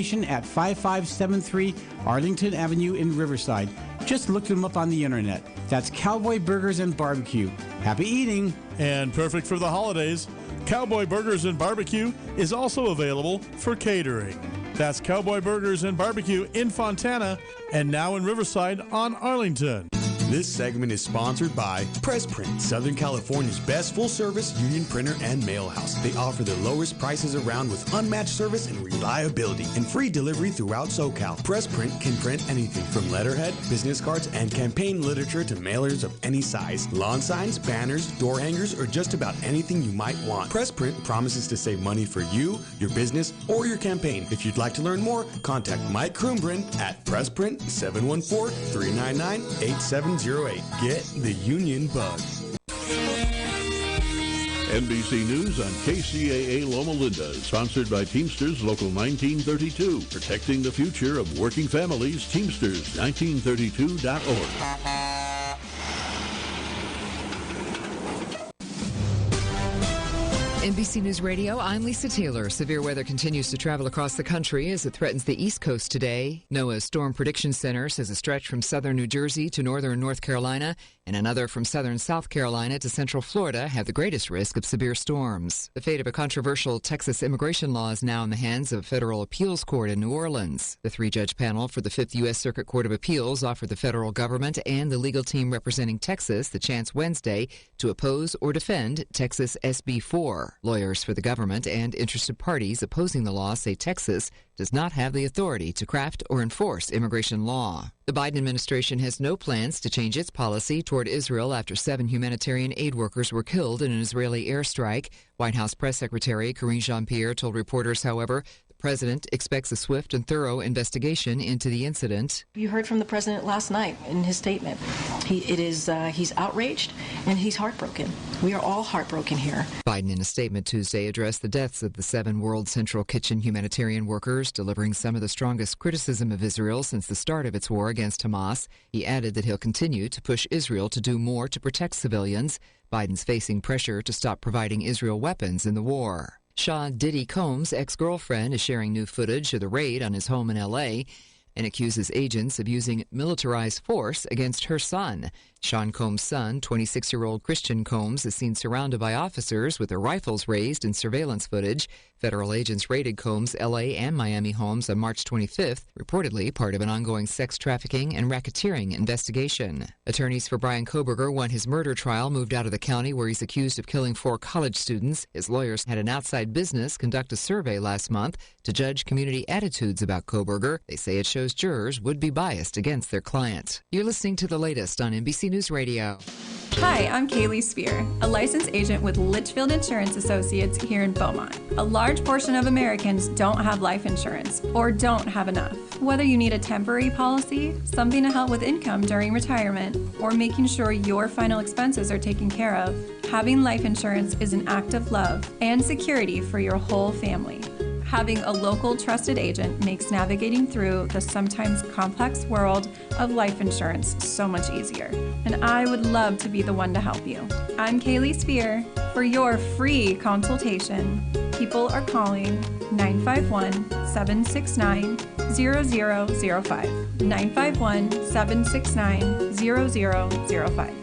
location at 5573 Arlington Avenue in Riverside. Just look them up on the internet. That's Cowboy Burgers and Barbecue. Happy eating! And perfect for the holidays, Cowboy Burgers and Barbecue is also available for catering. That's Cowboy Burgers and Barbecue in Fontana and now in Riverside on Arlington. This segment is sponsored by PressPrint, Southern California's best full-service union printer and mail house. They offer the lowest prices around with unmatched service and reliability and free delivery throughout SoCal. PressPrint can print anything from letterhead, business cards, and campaign literature to mailers of any size. Lawn signs, banners, door hangers, or just about anything you might want. PressPrint promises to save money for you, your business, or your campaign. If you'd like to learn more, contact Mike Krumbrand at PressPrint 714-399-8708. Get the union bug. NBC News on KCAA Loma Linda, sponsored by Teamsters Local 1932, protecting the future of working families. Teamsters1932.org. NBC News Radio, I'm Lisa Taylor. Severe weather continues to travel across the country as it threatens the East Coast today. NOAA's Storm Prediction Center says a stretch from southern New Jersey to northern North Carolina and another from southern South Carolina to central Florida have the greatest risk of severe storms. The fate of a controversial Texas immigration law is now in the hands of a federal appeals court in New Orleans. The three-judge panel for the 5th U.S. Circuit Court of Appeals offered the federal government and the legal team representing Texas the chance Wednesday to oppose or defend Texas SB 4. Lawyers for the government and interested parties opposing the law say Texas does not have the authority to craft or enforce immigration law. The Biden administration has no plans to change its policy toward Israel after 7 humanitarian aid workers were killed in an Israeli airstrike. White House Press Secretary Karine Jean-Pierre told reporters, however, the president expects a swift and thorough investigation into the incident. You heard from the president last night in his statement. He's outraged and he's heartbroken. We are all heartbroken here. Biden, in a statement Tuesday, addressed the deaths of the 7 World Central Kitchen humanitarian workers, delivering some of the strongest criticism of Israel since the start of its war against Hamas. He added that he'll continue to push Israel to do more to protect civilians. Biden's facing pressure to stop providing Israel weapons in the war. Sean Diddy Combs' ex-girlfriend is sharing new footage of the raid on his home in L.A. and accuses agents of using militarized force against her son. Sean Combs' son, 26-year-old Christian Combs, is seen surrounded by officers with their rifles raised in surveillance footage. Federal agents raided Combs' L.A. and Miami homes on March 25th, reportedly part of an ongoing sex trafficking and racketeering investigation. Attorneys for Bryan Kohberger want his murder trial moved out of the county where he's accused of killing 4 college students. His lawyers had an outside business conduct a survey last month to judge community attitudes about Kohberger. They say it shows jurors would be biased against their client. You're listening to the latest on NBC News Radio. Hi, I'm Kaylee Spear, a licensed agent with Litchfield Insurance Associates here in Beaumont. A large portion of Americans don't have life insurance or don't have enough. Whether you need a temporary policy, something to help with income during retirement, or making sure your final expenses are taken care of, having life insurance is an act of love and security for your whole family. Having a local trusted agent makes navigating through the sometimes complex world of life insurance so much easier. And I would love to be the one to help you. I'm Kaylee Spear. For your free consultation, people are calling 951-769-0005. 951-769-0005.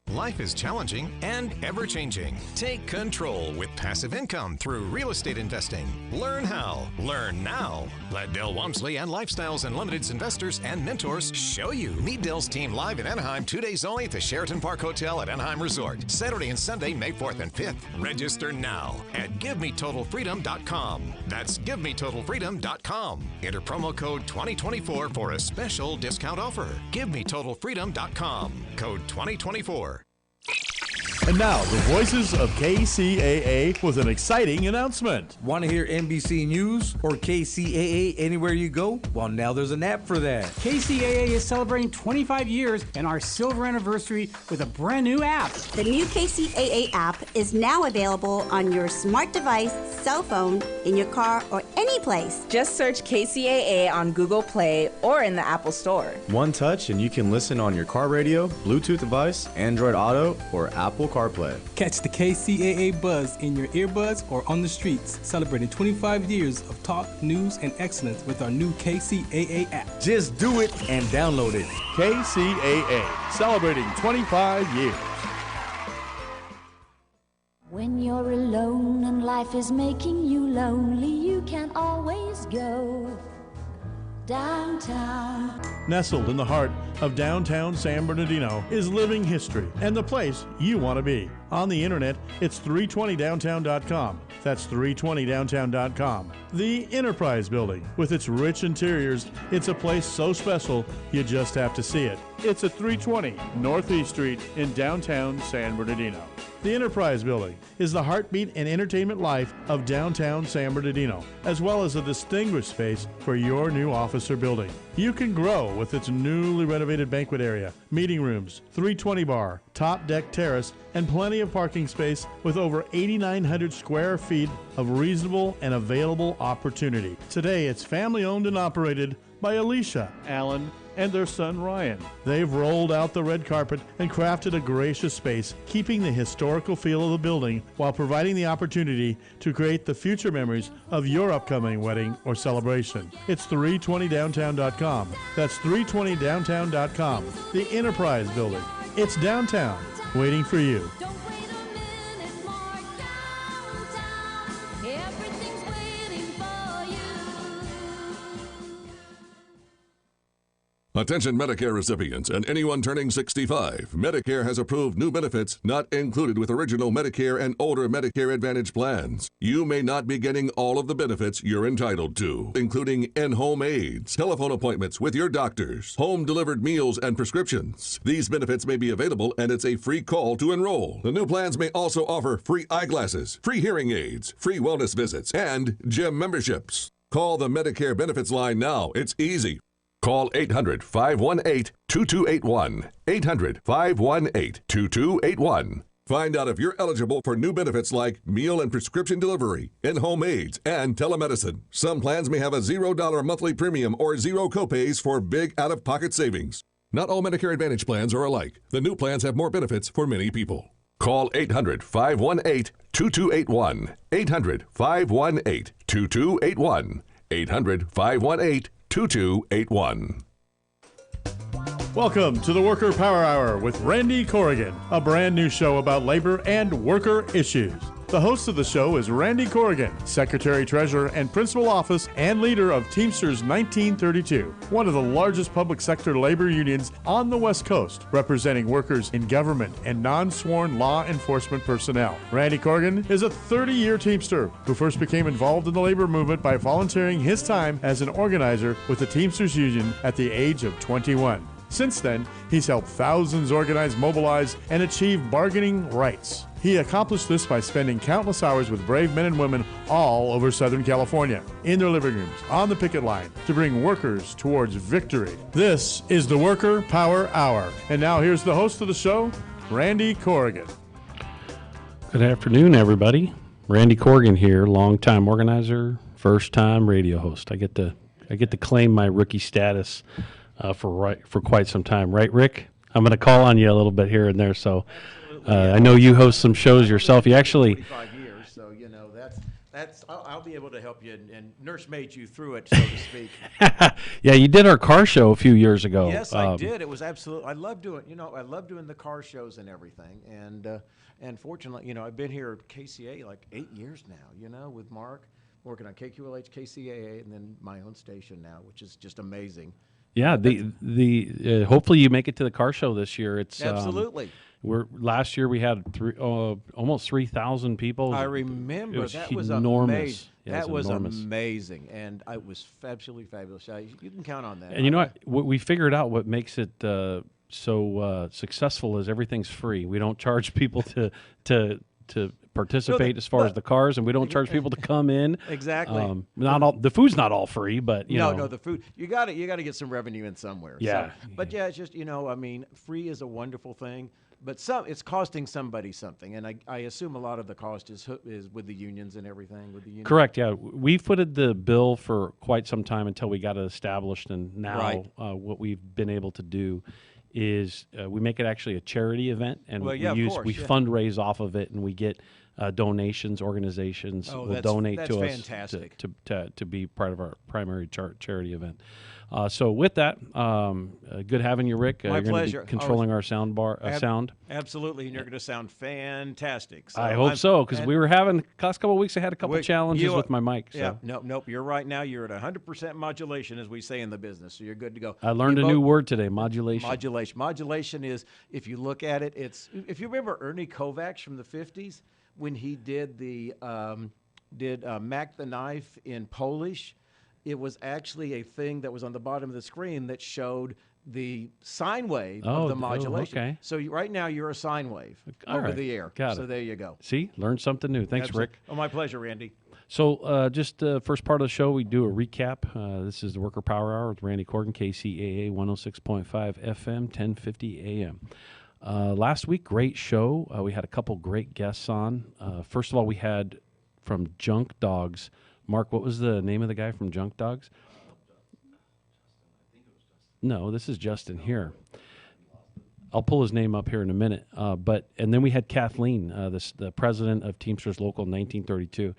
Life is challenging and ever-changing. Take control with passive income through real estate investing. Learn how. Learn now. Let Del Walmsley and Lifestyles Unlimited's investors and mentors show you. Meet Del's team live in Anaheim 2 days only at the Sheraton Park Hotel at Anaheim Resort. Saturday and Sunday, May 4th and 5th. Register now at GiveMeTotalFreedom.com. That's GiveMeTotalFreedom.com. Enter promo code 2024 for a special discount offer. GiveMeTotalFreedom.com. Code 2024. And now, the voices of KCAA with an exciting announcement. Want to hear NBC News or KCAA anywhere you go? Well, now there's an app for that. KCAA is celebrating 25 years and our silver anniversary with a brand new app. The new KCAA app is now available on your smart device, cell phone, in your car, or any place. Just search KCAA on Google Play or in the Apple Store. One touch and you can listen on your car radio, Bluetooth device, Android Auto, or Apple Apple CarPlay. Catch the KCAA buzz in your earbuds or on the streets, celebrating 25 years of talk, news, and excellence with our new KCAA app. Just do it and download it. KCAA, celebrating 25 years. When you're alone and life is making you lonely, you can always go downtown. Nestled in the heart of downtown San Bernardino is Living History and the place you want to be. On the internet, it's 320downtown.com. That's 320downtown.com. The Enterprise Building, with its rich interiors, it's a place so special you just have to see it. It's at 320 Northeast Street in downtown San Bernardino. The Enterprise Building is the heartbeat and entertainment life of downtown San Bernardino, as well as a distinguished space for your new office or building. You can grow with its newly renovated banquet area, meeting rooms, 320 bar, top deck terrace, and plenty of parking space with over 8,900 square feet of reasonable and available opportunity. Today, it's family owned and operated by Alicia, Alan, and their son Ryan. They've rolled out the red carpet and crafted a gracious space, keeping the historical feel of the building while providing the opportunity to create the future memories of your upcoming wedding or celebration. It's 320downtown.com. That's 320downtown.com. The Enterprise Building. It's downtown, waiting for you. Attention Medicare recipients and anyone turning 65. Medicare has approved new benefits not included with original Medicare and older Medicare Advantage plans. You may not be getting all of the benefits you're entitled to, including in-home aids, telephone appointments with your doctors, home-delivered meals and prescriptions. These benefits may be available and it's a free call to enroll. The new plans may also offer free eyeglasses, free hearing aids, free wellness visits, and gym memberships. Call the Medicare benefits line now. It's easy. Call 800-518-2281. 800-518-2281. Find out if you're eligible for new benefits like meal and prescription delivery, in-home aids, and telemedicine. Some plans may have a $0 monthly premium or zero copays for big out-of-pocket savings. Not all Medicare Advantage plans are alike. The new plans have more benefits for many people. Call 800-518-2281. 800-518-2281. 800-518-2281. 2281. Welcome to the Worker Power Hour with Randy Corrigan, a brand new show about labor and worker issues. The host of the show is Randy Corrigan, Secretary Treasurer and Principal Office and leader of Teamsters 1932, one of the largest public sector labor unions on the West Coast, representing workers in government and non-sworn law enforcement personnel. Randy Corrigan is a 30-year Teamster who first became involved in the labor movement by volunteering his time as an organizer with the Teamsters Union at the age of 21. Since then, he's helped thousands organize, mobilize, and achieve bargaining rights. He accomplished this by spending countless hours with brave men and women all over Southern California, in their living rooms, on the picket line, to bring workers towards victory. This is the Worker Power Hour. And now here's the host of the show, Randy Corrigan. Good afternoon, everybody. Randy Corrigan here, longtime organizer, first-time radio host. I get to claim my rookie status for quite some time, right, Rick? I'm going to call on you a little bit here and there. So I know you host some shows yourself. You actually 25 years, so you know that's I'll be able to help you and nursemaid you through it, so to speak. Yeah, you did our car show a few years ago. Yes, I did. It was absolutely. I love doing the car shows and everything. And fortunately, I've been here at KCA like 8 years now. With Mark working on KQLH, KCAA, and then my own station now, which is just amazing. Yeah, the hopefully you make it to the car show this year. It's absolutely. Last year we had almost 3,000 people. I remember that was enormous. Amazing. That was amazing, and it was absolutely fabulous. You can count on that. And you know what? We figured out what makes it so successful is everything's free. We don't charge people to participate as far as the cars, and we don't charge people to come in. Exactly. Not all the food's not all free, but no, the food you got to get some revenue in somewhere. Yeah. So, but yeah, it's just free is a wonderful thing, but it's costing somebody something, and I assume a lot of the cost is with the unions and everything. With the unions. Correct. Yeah, we footed the bill for quite some time until we got it established, and now what we've been able to do is we make it actually a charity event, and Well, yeah, of course, we yeah. fundraise off of it, and we get donations. Organizations will donate that's to fantastic. us to be part of our primary charity event. So with that, good having you, Rick. My you're gonna pleasure. be controlling our sound. Absolutely, and you're going to sound fantastic. So I hope so, because we were having last couple of weeks. I had a couple challenges with my mic. So. Yeah, nope. You're right now. You're at 100% modulation, as we say in the business. So you're good to go. I learned a new word today: modulation. Modulation is, if you look at it, it's if you remember Ernie Kovacs from the 50s when he did the Mac the Knife in Polish. It was actually a thing that was on the bottom of the screen that showed the sine wave of the modulation. Okay. So right now you're a sine wave over the air. Got so it. there you go. See, learned something new. Thanks, Absolutely. Rick. Oh, my pleasure, Randy. So just the first part of the show, we do a recap. This is the Worker Power Hour with Randy Corgan, KCAA 106.5 FM, 1050 AM. Last week, great show. We had a couple great guests on. First of all, we had from Junk Dogs. Mark, what was the name of the guy from Junk Dogs? No, this is Justin here. I'll pull his name up here in a minute. And then we had Kathleen, the president of Teamsters Local 1932.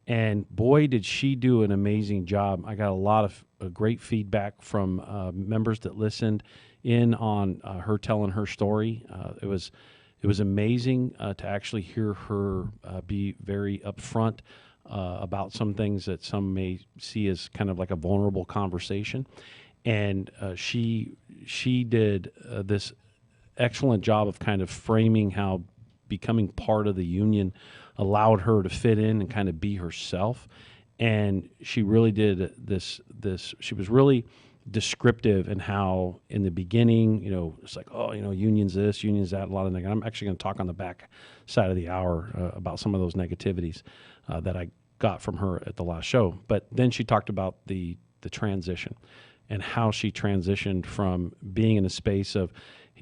And boy, did she do an amazing job. I got a lot of great feedback from members that listened in on her telling her story. It was amazing to actually hear her be very upfront about some things that some may see as kind of like a vulnerable conversation. And she did this excellent job of kind of framing how becoming part of the union allowed her to fit in and kind of be herself. And she really did this. She was really descriptive in how in the beginning, it's like, unions this, unions that, a lot of things. I'm actually going to talk on the back side of the hour about some of those negativities that I got from her at the last show. But then she talked about the transition and how she transitioned from being in a space of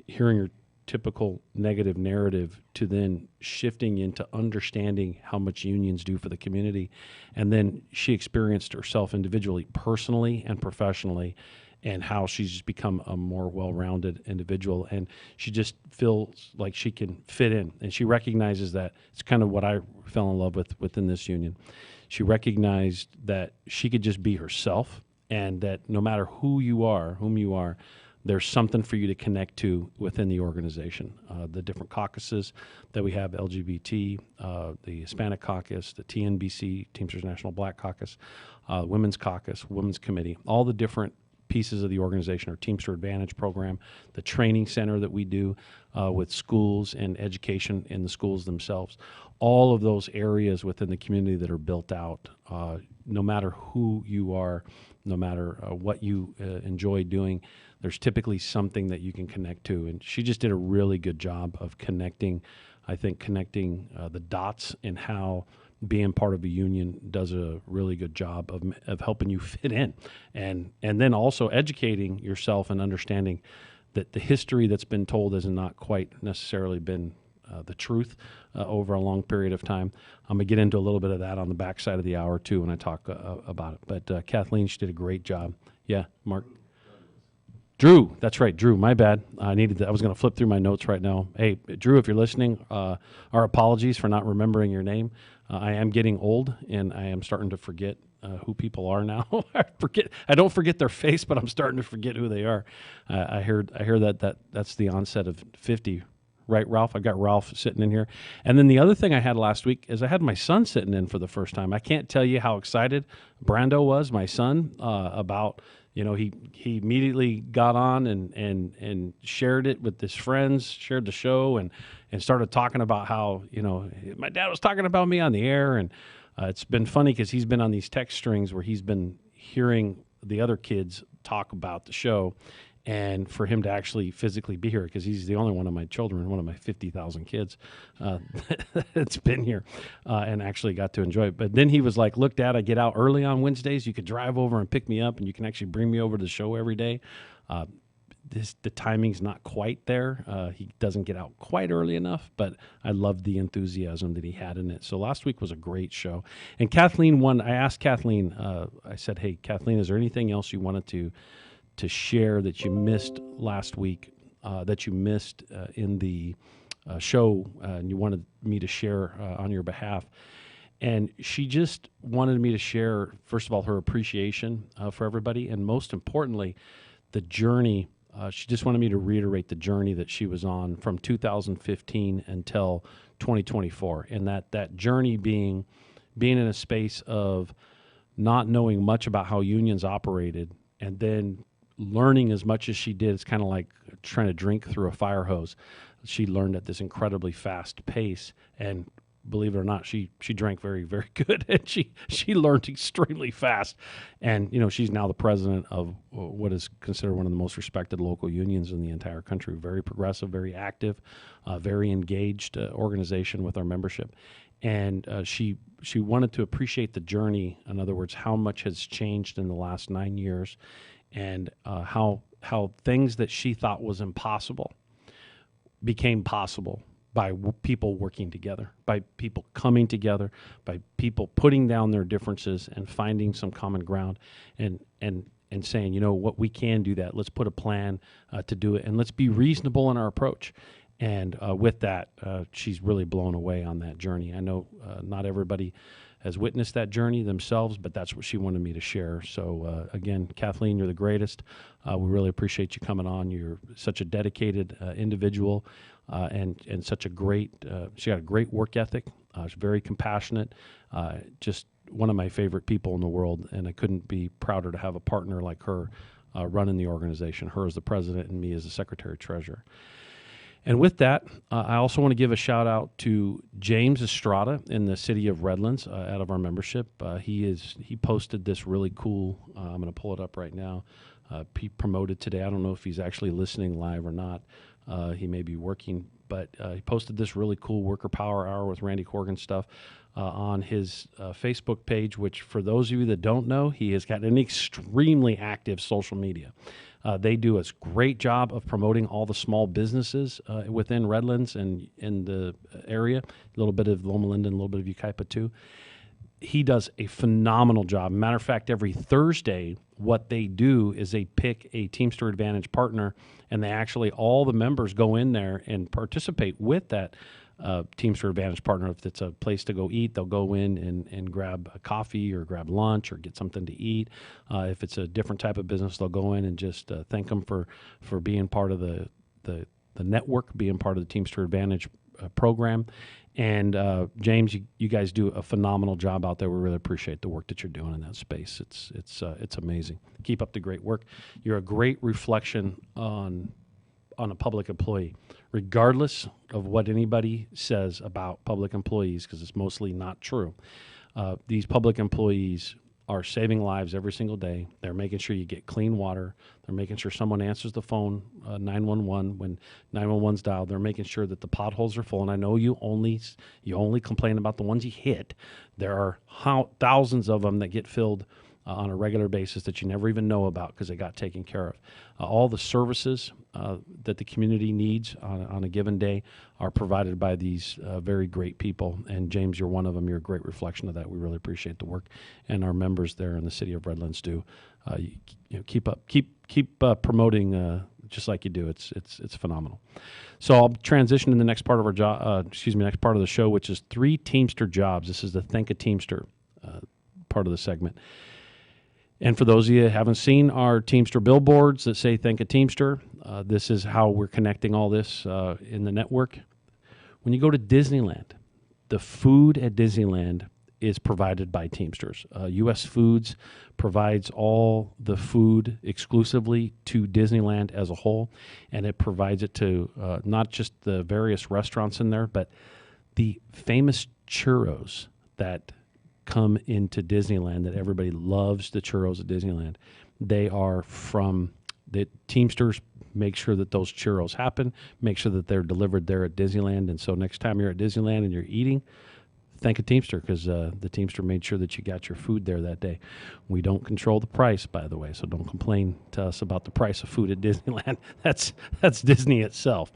hearing her typical negative narrative to then shifting into understanding how much unions do for the community. And then she experienced herself individually, personally and professionally, and how she's just become a more well-rounded individual. And she just feels like she can fit in. And she recognizes that it's kind of what I fell in love with within this union. She recognized that she could just be herself, and that no matter whom you are, there's something for you to connect to within the organization. The different caucuses that we have, LGBT, the Hispanic Caucus, the TNBC, Teamsters National Black Caucus, Women's Caucus, Women's Committee, all the different pieces of the organization, our Teamster Advantage program, the training center that we do with schools and education in the schools themselves. All of those areas within the community that are built out, no matter who you are, no matter what you enjoy doing, there's typically something that you can connect to. And she just did a really good job of connecting the dots in how being part of a union does a really good job of helping you fit in. And then also educating yourself and understanding that the history that's been told has not quite necessarily been the truth over a long period of time. I'm going to get into a little bit of that on the backside of the hour, too, when I talk about it. But Kathleen, she did a great job. Yeah, Mark? Drew, that's right, Drew, my bad. I was going to flip through my notes right now. Hey, Drew, if you're listening, our apologies for not remembering your name. I am getting old, and I am starting to forget who people are now. I don't forget their face, but I'm starting to forget who they are. I hear that's the onset of 50. Right, Ralph? I've got Ralph sitting in here. And then the other thing I had last week is I had my son sitting in for the first time. I can't tell you how excited Brando was, my son, about, he immediately got on and shared it with his friends, shared the show, and started talking about how, my dad was talking about me on the air. And it's been funny because he's been on these text strings where he's been hearing the other kids talk about the show. And for him to actually physically be here, because he's the only one of my children, one of my 50,000 kids that's been here and actually got to enjoy it. But then he was like, look, Dad, I get out early on Wednesdays. You could drive over and pick me up, and you can actually bring me over to the show every day. The timing's not quite there. He doesn't get out quite early enough, but I loved the enthusiasm that he had in it. So last week was a great show. And Kathleen I asked Kathleen, I said, hey, Kathleen, is there anything else you wanted to share that you missed last week that you missed in the show, and you wanted me to share on your behalf. And she just wanted me to share, first of all, her appreciation for everybody, and most importantly, the journey. She just wanted me to reiterate the journey that she was on from 2015 until 2024, and that journey being in a space of not knowing much about how unions operated, and then learning as much as she did. It's kind of like trying to drink through a fire hose. She learned at this incredibly fast pace, and believe it or not, she drank very, very good, and she learned extremely fast. And she's now the president of what is considered one of the most respected local unions in the entire country. Very progressive, very active, very engaged organization with our membership. And she wanted to appreciate the journey. In other words, how much has changed in the last 9 years, and how things that she thought was impossible became possible by people working together, by people coming together, by people putting down their differences and finding some common ground, and saying, what, we can do that. Let's put a plan to do it, and let's be reasonable in our approach. And with that, she's really blown away on that journey. I know not everybody has witnessed that journey themselves, but that's what she wanted me to share. So again, Kathleen, you're the greatest. We really appreciate you coming on. You're such a dedicated individual, and such a great, she got a great work ethic. She's very compassionate, just one of my favorite people in the world, and I couldn't be prouder to have a partner like her running the organization, her as the president and me as the secretary-treasurer. And with that, I also want to give a shout out to James Estrada in the city of Redlands, out of our membership. He posted this really cool, I'm going to pull it up right now. He promoted today. I don't know if he's actually listening live or not. He may be working, but he posted this really cool Worker Power Hour with Randy Corgan stuff on his Facebook page, which for those of you that don't know, he has got an extremely active social media. They do a great job of promoting all the small businesses within Redlands and in the area, a little bit of Loma Linda and a little bit of Yucaipa too. He does a phenomenal job. Matter of fact, every Thursday, what they do is they pick a Teamster Advantage partner, and they actually, all the members go in there and participate with that Teamster Advantage partner. If it's a place to go eat, they'll go in and grab a coffee or grab lunch or get something to eat. If it's a different type of business, they'll go in and just thank them for being part of the network, being part of the Teamster Advantage program. And James, you guys do a phenomenal job out there. We really appreciate the work that you're doing in that space. It's amazing. Keep up the great work. You're a great reflection on a public employee, regardless of what anybody says about public employees, because it's mostly not true. These public employees are saving lives every single day. They're making sure you get clean water. They're making sure someone answers the phone, 911, when 911's dialed. They're making sure that the potholes are full. And I know you only complain about the ones you hit. There are thousands of them that get filled on a regular basis that you never even know about because they got taken care of. All the services that the community needs on a given day are provided by these very great people. And James, you're one of them. You're a great reflection of that. We really appreciate the work, and our members there in the city of Redlands do. Keep promoting just like you do. It's phenomenal. So I'll transition to the next part of our next part of the show, which is 3 Teamster jobs. This is the Think a Teamster part of the segment. And for those of you who haven't seen our Teamster billboards that say Think a Teamster, this is how we're connecting all this in the network. When you go to Disneyland, the food at Disneyland is provided by Teamsters. U.S. Foods provides all the food exclusively to Disneyland as a whole, and it provides it to not just the various restaurants in there, but the famous churros that come into Disneyland, that everybody loves the churros at Disneyland. They are from the Teamsters. Make sure that those churros happen. Make sure that they're delivered there at Disneyland. And so next time you're at Disneyland and you're eating, thank a Teamster, because the Teamster made sure that you got your food there that day. We don't control the price, by the way, so don't complain to us about the price of food at Disneyland. That's Disney itself.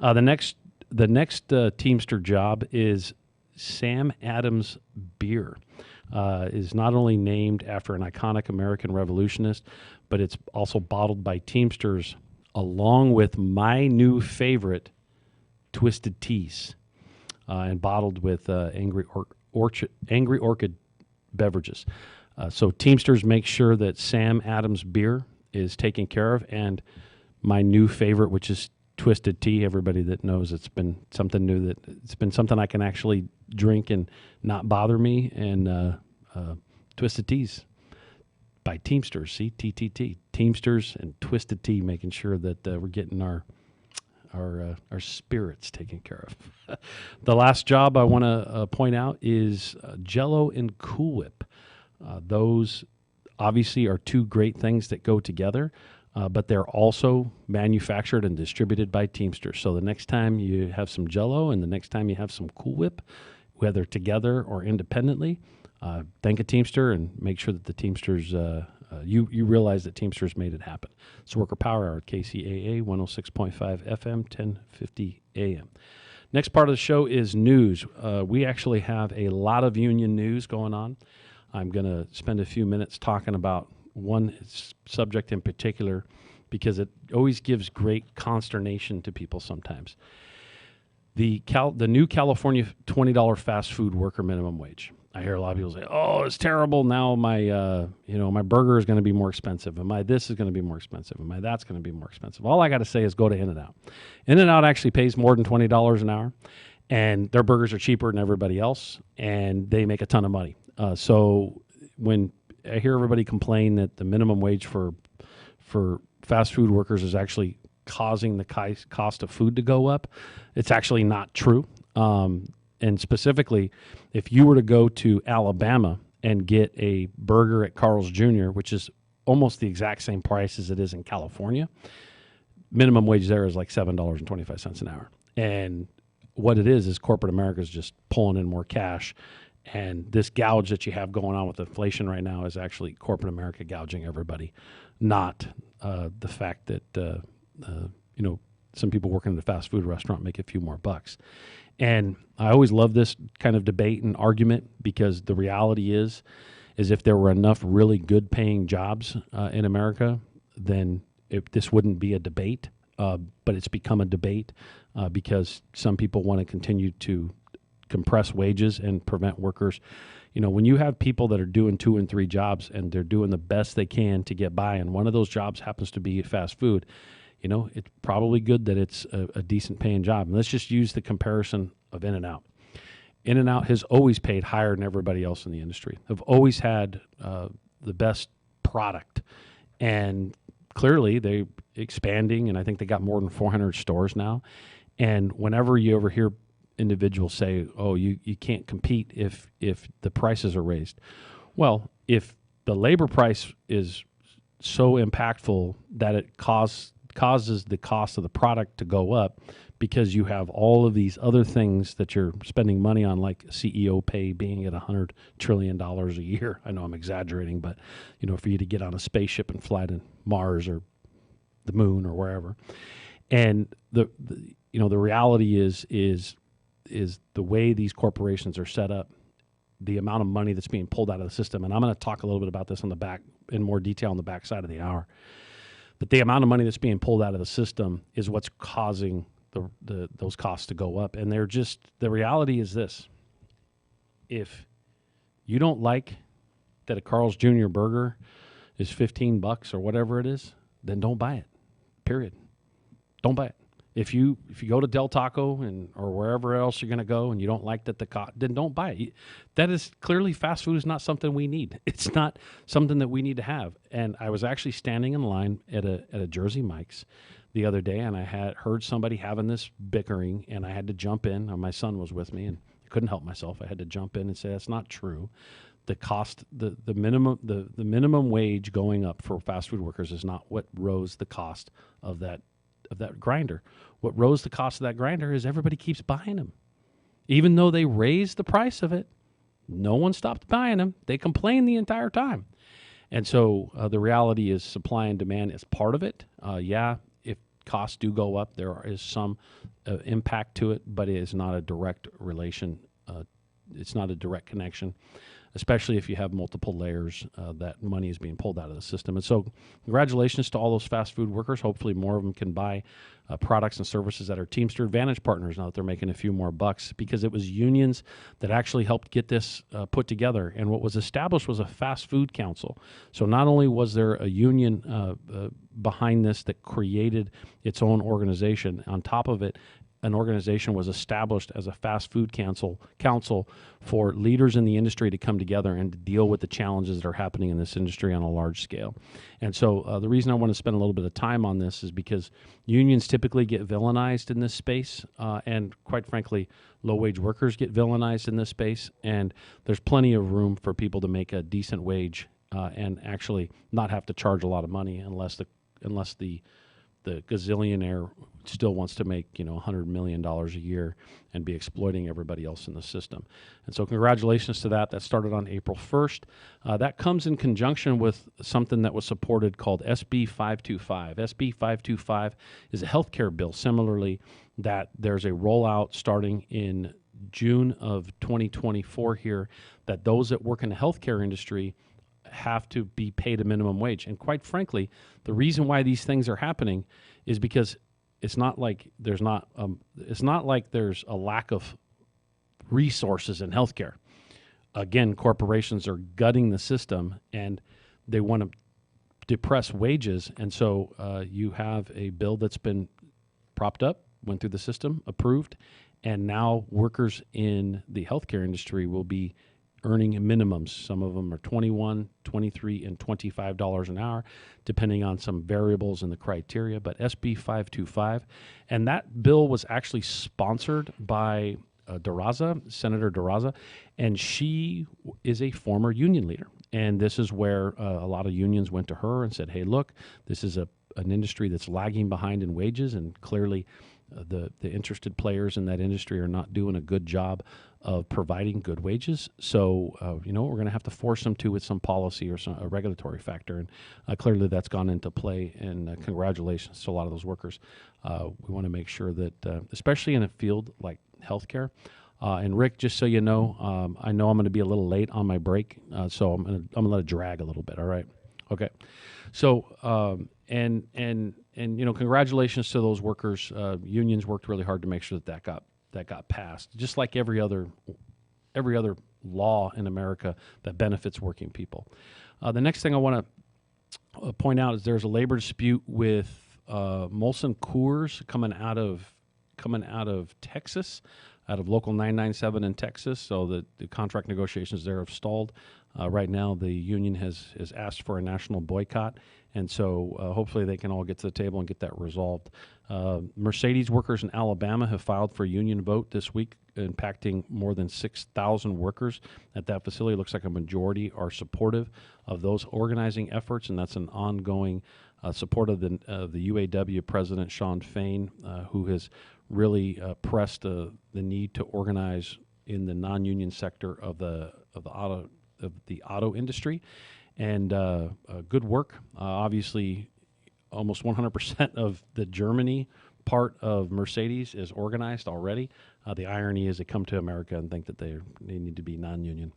The next Teamster job is Sam Adams Beer. Is not only named after an iconic American revolutionist, but it's also bottled by Teamsters along with my new favorite, Twisted Teas, and bottled with Angry Orchid beverages. So Teamsters make sure that Sam Adams beer is taken care of, and my new favorite, which is Twisted Tea. Everybody that knows it's been something new, that it's been something I can actually drink and not bother me, and Twisted Teas by Teamsters. See, TTT, Teamsters and Twisted Tea, making sure that we're getting our spirits taken care of. The last job I want to point out is Jell-O and Cool Whip. Those obviously are two great things that go together, but they're also manufactured and distributed by Teamsters. So the next time you have some Jell-O and the next time you have some Cool Whip, whether together or independently, thank a Teamster and make sure that the Teamsters, you realize that Teamsters made it happen. It's Worker Power Hour at KCAA 106.5 FM, 1050 AM. Next part of the show is news. We actually have a lot of union news going on. I'm going to spend a few minutes talking about one subject in particular because it always gives great consternation to people sometimes. The new California $20 fast food worker minimum wage. I hear a lot of people say, "Oh, it's terrible. Now my my burger is going to be more expensive, and my this is going to be more expensive, and my that's going to be more expensive." All I got to say is go to In-N-Out. In-N-Out actually pays more than $20 an hour, and their burgers are cheaper than everybody else, and they make a ton of money. So when I hear everybody complain that the minimum wage for fast food workers is actually causing the cost of food to go up, it's actually not true. And specifically, if you were to go to Alabama and get a burger at Carl's Jr., which is almost the exact same price as it is in California, minimum wage there is like $7.25 an hour. And what it is corporate America is just pulling in more cash. And this gouge that you have going on with inflation right now is actually corporate America gouging everybody, not the fact that some people working at a fast food restaurant make a few more bucks. And I always love this kind of debate and argument because the reality is if there were enough really good paying jobs in America, then this wouldn't be a debate. But it's become a debate because some people want to continue to compress wages and prevent workers. When you have people that are doing 2 and 3 jobs and they're doing the best they can to get by, and one of those jobs happens to be fast food, it's probably good that it's a decent paying job. And let's just use the comparison of In-N-Out. In-N-Out has always paid higher than everybody else in the industry. Have always had the best product. And clearly they're expanding, and I think they got more than 400 stores now. And whenever you ever hear individuals say, "Oh, you can't compete if the prices are raised," well, if the labor price is so impactful that it causes the cost of the product to go up because you have all of these other things that you're spending money on, like CEO pay being at $100 trillion a year. I know I'm exaggerating, but for you to get on a spaceship and fly to Mars or the moon or wherever. And the reality is the way these corporations are set up, the amount of money that's being pulled out of the system. And I'm going to talk a little bit about this on the back in more detail on the back side of the hour. But the amount of money that's being pulled out of the system is what's causing those costs to go up. And the reality is this: if you don't like that a Carl's Jr. burger is $15 or whatever it is, then don't buy it. Period. Don't buy it. If you go to Del Taco or wherever else you're going to go and you don't like that then don't buy it. That is clearly, fast food is not something we need. It's not something that we need to have. And I was actually standing in line at a Jersey Mike's the other day, and I had heard somebody having this bickering, and I had to jump in. My son was with me, and I couldn't help myself. I had to jump in and say that's not true. The cost, the minimum wage going up for fast food workers is not what rose the cost of that grinder. What rose the cost of that grinder is everybody keeps buying them. Even though they raised the price of it, no one stopped buying them. They complained the entire time. And so the reality is supply and demand is part of it. If costs do go up, there is some impact to it, but it is not a direct relation. It's not a direct connection. especially if you have multiple layers that money is being pulled out of the system. And so congratulations to all those fast food workers. Hopefully more of them can buy products and services that are Teamster Advantage partners now that they're making a few more bucks, because it was unions that actually helped get this put together. And what was established was a fast food council. So not only was there a union behind this that created its own organization, on top of it, an organization was established as a fast food council for leaders in the industry to come together and to deal with the challenges that are happening in this industry on a large scale. And so the reason I want to spend a little bit of time on this is because unions typically get villainized in this space, and quite frankly, low-wage workers get villainized in this space, and there's plenty of room for people to make a decent wage and actually not have to charge a lot of money unless the gazillionaire still wants to make $100 million a year and be exploiting everybody else in the system. And so congratulations to that. That started on April 1st. That comes in conjunction with something that was supported called SB 525. SB 525 is a healthcare bill. Similarly, that there's a rollout starting in June of 2024 here, that those that work in the healthcare industry have to be paid a minimum wage. And quite frankly, the reason why these things are happening is because it's not like there's a lack of resources in healthcare. Again, corporations are gutting the system and they want to depress wages. And so you have a bill that's been propped up, went through the system, approved, and now workers in the healthcare industry will be earning minimums. Some of them are $21, $23, and $25 an hour, depending on some variables in the criteria, but SB 525. And that bill was actually sponsored by Senator DeRosa, and she is a former union leader. And this is where a lot of unions went to her and said, hey, look, this is an industry that's lagging behind in wages, and clearly the interested players in that industry are not doing a good job of providing good wages. So, we're going to have to force them to with some policy or a regulatory factor. And clearly that's gone into play, and congratulations to a lot of those workers. We want to make sure that, especially in a field like healthcare, and Rick, just so you know, I know I'm going to be a little late on my break, so I'm going to let it drag a little bit, all right? Okay. So, congratulations to those workers. Unions worked really hard to make sure that got passed, just like every other law in America that benefits working people. The next thing I want to point out is there's a labor dispute with Molson Coors coming out of Texas, out of Local 997 in Texas. So the contract negotiations there have stalled. Right now, the union has asked for a national boycott, and so hopefully they can all get to the table and get that resolved. Mercedes workers in Alabama have filed for a union vote this week, impacting more than 6,000 workers at that facility. It looks like a majority are supportive of those organizing efforts, and that's an ongoing support of the UAW president, Shawn Fain, who has really pressed the need to organize in the non-union sector of the auto industry, and good work. Obviously, almost 100% of the Germany part of Mercedes is organized already. The irony is they come to America and think that they need to be non-union.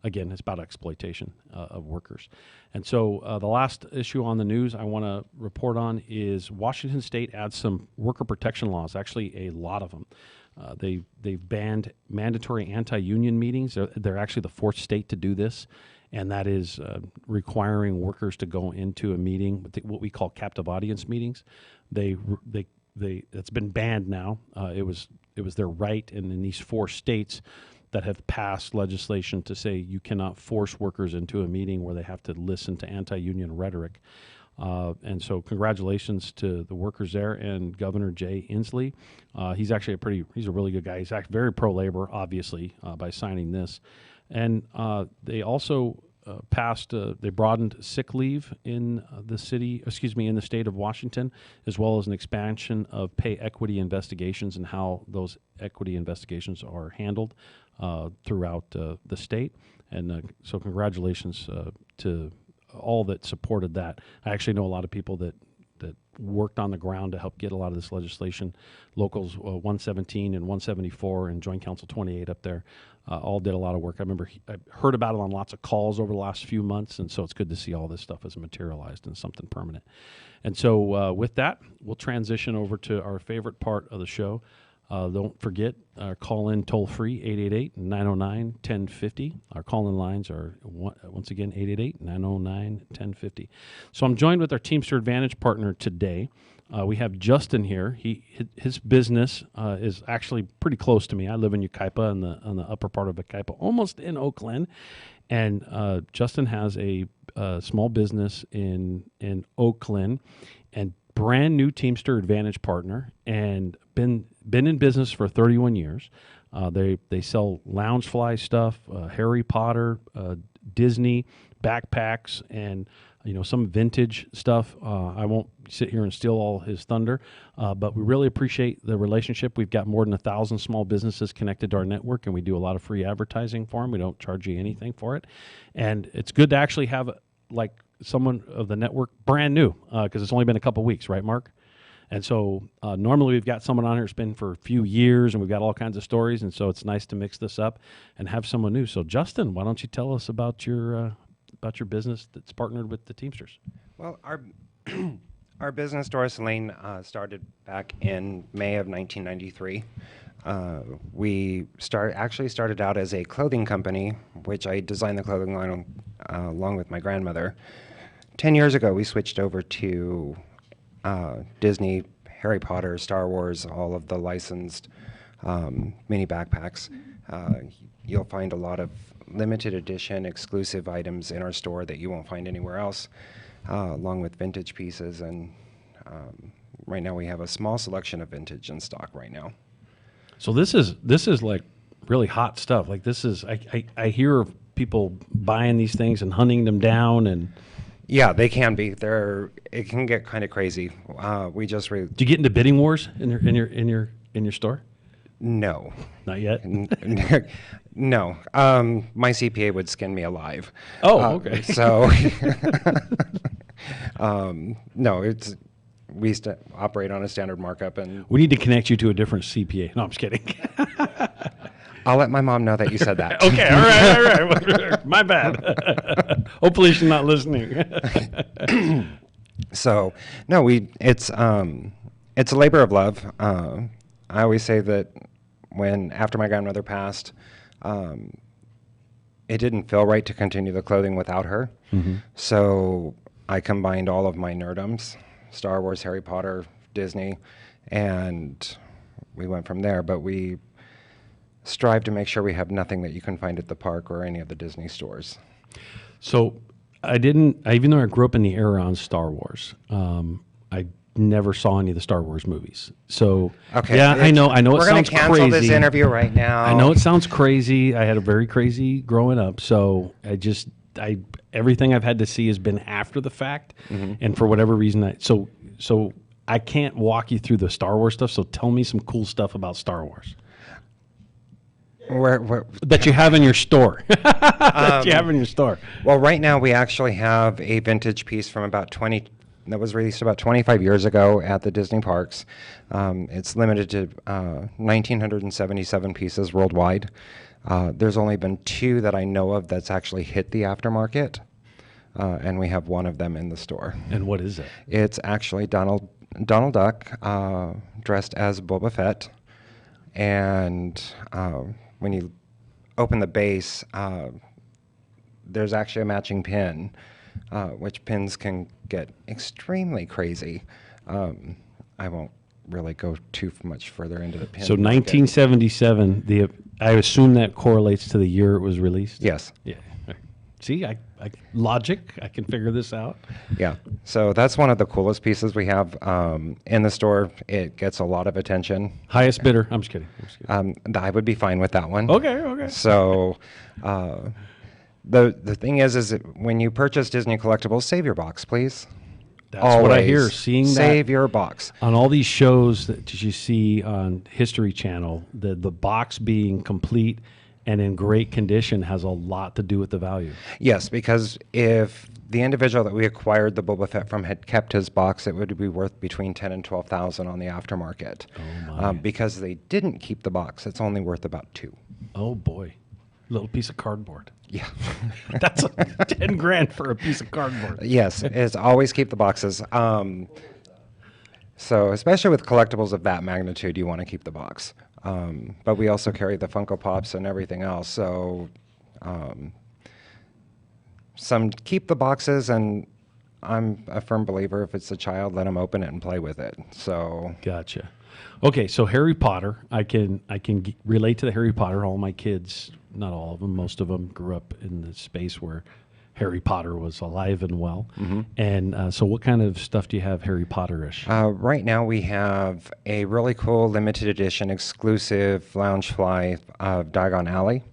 Again, it's about exploitation of workers. And so the last issue on the news I want to report on is Washington State adds some worker protection laws, actually a lot of them. They've banned mandatory anti-union meetings. They're actually the fourth state to do this, and that is requiring workers to go into a meeting, what we call captive audience meetings. It's been banned now. It was their right, and in these four states that have passed legislation to say you cannot force workers into a meeting where they have to listen to anti-union rhetoric. And so congratulations to the workers there and Governor Jay Inslee. He's actually he's a really good guy. He's very pro-labor, obviously, by signing this. And they also they broadened sick leave in the state of Washington, as well as an expansion of pay equity investigations and how those equity investigations are handled throughout the state. And so congratulations to all that supported that. I actually know a lot of people that worked on the ground to help get a lot of this legislation. Locals 117 and 174 and Joint Council 28 up there all did a lot of work. I remember I heard about it on lots of calls over the last few months, and so it's good to see all this stuff as materialized in something permanent. And so with that, we'll transition over to our favorite part of the show. Don't forget, our call-in toll-free, 888-909-1050. Our call-in lines are, once again, 888-909-1050. So I'm joined with our Teamster Advantage partner today. We have Justin here. His business is actually pretty close to me. I live in Yucaipa, on the upper part of Yucaipa, almost in Oakland. And Justin has a small business in Oakland, and brand new Teamster Advantage partner, and been in business for 31 years. They sell Loungefly stuff, Harry Potter, Disney backpacks, and some vintage stuff. I won't sit here and steal all his thunder, but we really appreciate the relationship. We've got more than 1,000 small businesses connected to our network, and we do a lot of free advertising for them. We don't charge you anything for it, and it's good to actually have someone of the network brand new, because it's only been a couple weeks, right, Mark? And so normally we've got someone on here that's been for a few years, and we've got all kinds of stories, and so it's nice to mix this up and have someone new. So Justin, why don't you tell us about your business that's partnered with the Teamsters? Well, our business, Doris Lane, started back in May of 1993. We actually started out as a clothing company, which I designed the clothing line along with my grandmother. 10 years ago, we switched over to Disney, Harry Potter, Star Wars, all of the licensed mini backpacks. You'll find a lot of limited edition exclusive items in our store that you won't find anywhere else, along with vintage pieces. And right now we have a small selection of vintage in stock right now. So this is like really hot stuff. Like this is, I hear of people buying these things and hunting them down, and yeah, they can be. It can get kind of crazy. We just do you get into bidding wars in your store? No, not yet. No, my CPA would skin me alive. Oh, okay. So no, we operate on a standard markup, and we need to connect you to a different CPA. No, I'm just kidding. I'll let my mom know that you said that. Okay, all right. My bad. Hopefully she's not listening. So, no, it's a labor of love. I always say that after my grandmother passed, it didn't feel right to continue the clothing without her. Mm-hmm. So I combined all of my nerdums, Star Wars, Harry Potter, Disney, and we went from there. But we strive to make sure we have nothing that you can find at the park or any of the Disney stores. So even though I grew up in the era on Star Wars, I never saw any of the Star Wars movies. So okay, yeah, I know it sounds crazy. We're going to cancel this interview right now. I know it sounds crazy. I had a very crazy growing up, so everything I've had to see has been after the fact, mm-hmm. and for whatever reason, so I can't walk you through the Star Wars stuff. So tell me some cool stuff about Star Wars. Where that you have in your store. That you have in your store. Well, right now we actually have a vintage piece from that was released about 25 years ago at the Disney parks. It's limited to 1,977 pieces worldwide. There's only been 2 that I know of that's actually hit the aftermarket, and we have 1 of them in the store. And what is it? It's actually Donald Duck dressed as Boba Fett, and when you open the base, there's actually a matching pin, which pins can get extremely crazy. I won't really go too much further into the pin. So 1977, I assume that correlates to the year it was released? Yes. Yeah. See, logic, I can figure this out. Yeah. So that's one of the coolest pieces we have in the store. It gets a lot of attention. Highest bidder? I'm just kidding. I would be fine with that one. Okay. So the thing is when you purchase Disney collectibles, save your box, please. That's always what I hear. Save your box. On all these shows that you see on History Channel, the box being complete and in great condition has a lot to do with the value. Yes, because if the individual that we acquired the Boba Fett from had kept his box, it would be worth between $10,000 and $12,000 on the aftermarket. Oh my. Because they didn't keep the box, it's only worth about $2,000. Oh boy, little piece of cardboard. Yeah, that's $10,000 for a piece of cardboard. Yes, it's always keep the boxes. So especially with collectibles of that magnitude, you want to keep the box. But we also carry the Funko Pops and everything else. So some keep the boxes, and I'm a firm believer if it's a child, let them open it and play with it. So gotcha. Okay, so Harry Potter, I can relate to the Harry Potter. All my kids, not all of them, most of them grew up in the space where Harry Potter was alive and well. Mm-hmm. And so what kind of stuff do you have Harry Potter-ish? Right now we have a really cool limited edition exclusive Loungefly of Diagon Alley.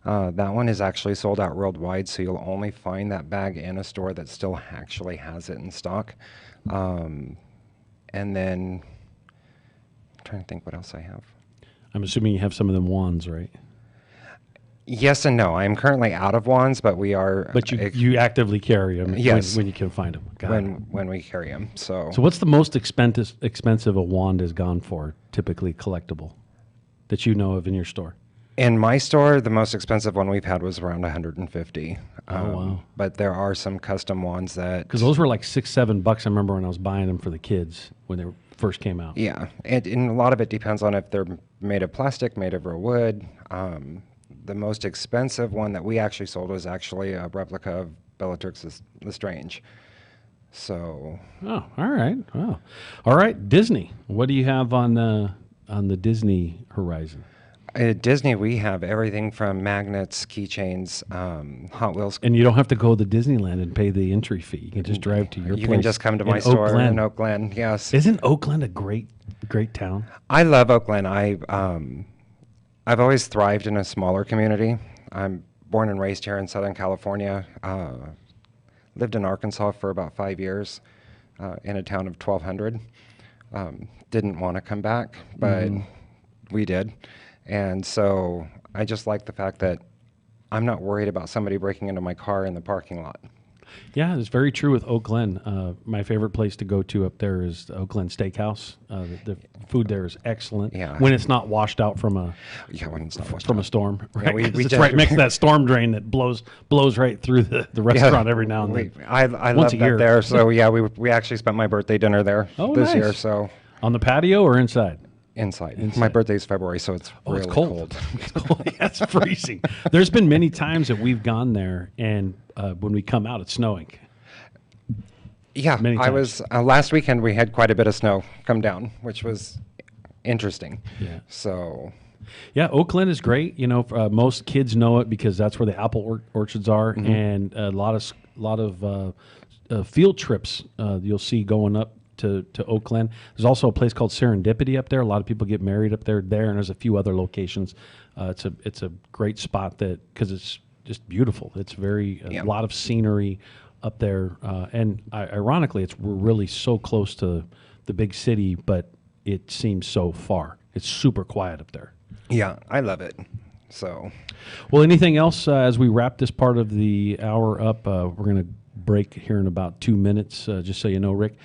That one is actually sold out worldwide, so you'll only find that bag in a store that still actually has it in stock. And then, I'm trying to think what else I have. I'm assuming you have some of them wands, right? Yes and no. I'm currently out of wands, but we are. But you actively carry them yes. when you can find them. When we carry them. So what's the most expensive a wand has gone for, typically collectible, that you know of in your store? In my store, the most expensive one we've had was around $150. Wow. But there are some custom wands that... Because those were like $6-7. I remember when I was buying them for the kids when they first came out. Yeah, and a lot of it depends on if they're made of plastic, made of real wood. The most expensive one that we actually sold was actually a replica of Bellatrix Lestrange. So... Oh, all right. Wow. All right, Disney. What do you have on the Disney horizon? At Disney, we have everything from magnets, keychains, Hot Wheels. And you don't have to go to Disneyland and pay the entry fee. You can just drive to your place. You can just come to my store in Oak Glen, yes. Isn't Oak Glen a great town? I love Oak Glen. I've always thrived in a smaller community. I'm born and raised here in Southern California. Lived in Arkansas for about 5 years in a town of 1,200. Didn't want to come back, but we did. And so I just like the fact that I'm not worried about somebody breaking into my car in the parking lot. Yeah, it's very true with Oak Glen. My favorite place to go to up there is the Oak Glen Steakhouse. The food there is excellent. Yeah. When it's not washed out from a when it's not washed from out. a storm. Yeah, Right? It's right next to that storm drain that blows right through the restaurant every now and then. I love that there. So yeah, we actually spent my birthday dinner there this year. So on the patio or inside? Inside. My birthday's February, so it's really it's cold. It's cold. Yeah, it's freezing. There's been many times that we've gone there, and when we come out, it's snowing. Yeah, I was last weekend. We had quite a bit of snow come down, which was interesting. Yeah. So. Yeah, Oak Glen is great. You know, most kids know it because that's where the apple orchards are, Mm-hmm. and a lot of field trips you'll see going up to Oak Glen. There's also a place called Serendipity up there. A lot of people get married up there, and there's a few other locations. It's a great spot because it's just beautiful. It's a lot of scenery up there, and ironically, we're really so close to the big city, but it seems so far. It's super quiet up there. Yeah, I love it. So, well, anything else as we wrap this part of the hour up? We're going to break here in about 2 minutes, just so you know, Rick.